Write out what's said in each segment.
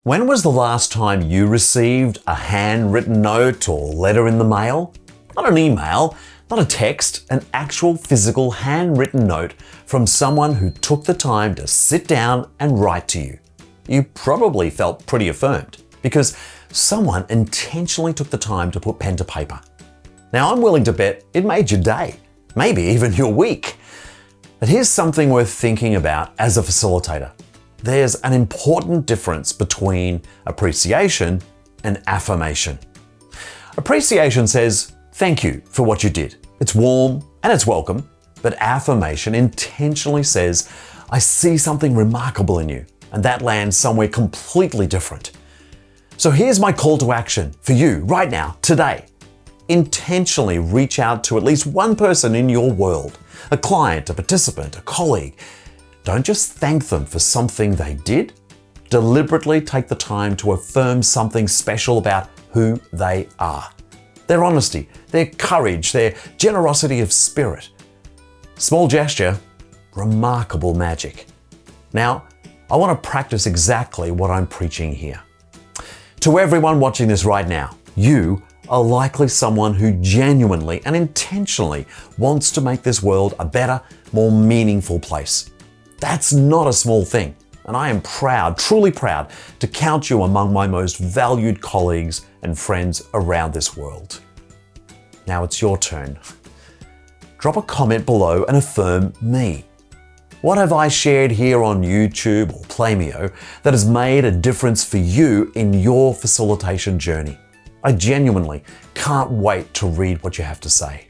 When was the last time you received a handwritten note or letter in the mail? Not an email, not a text, an actual physical handwritten note from someone who took the time to sit down and write to you. You probably felt pretty affirmed because someone intentionally took the time to put pen to paper. Now, I'm willing to bet it made your day, maybe even your week. But here's something worth thinking about as a facilitator. There's an important difference between appreciation and affirmation. Appreciation says, thank you for what you did. It's warm and it's welcome, but affirmation intentionally says, I see something remarkable in you, and that lands somewhere completely different. So here's my call to action for you right now, today. Intentionally reach out to at least one person in your world, a client, a participant, a colleague. Don't just thank them for something they did. Deliberately take the time to affirm something special about who they are. Their honesty, their courage, their generosity of spirit. Small gesture, remarkable magic. Now, I want to practice exactly what I'm preaching here. To everyone watching this right now, you are likely someone who genuinely and intentionally wants to make this world a better, more meaningful place. That's not a small thing, and I am proud, truly proud, to count you among my most valued colleagues and friends around this world. Now it's your turn. Drop a comment below and affirm me. What have I shared here on YouTube or playmeo that has made a difference for you in your facilitation journey? I genuinely can't wait to read what you have to say.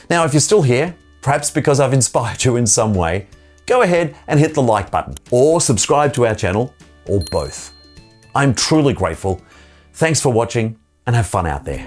Now, if you're still here, perhaps because I've inspired you in some way, go ahead and hit the like button or subscribe to our channel, or both. I'm truly grateful. Thanks for watching and have fun out there.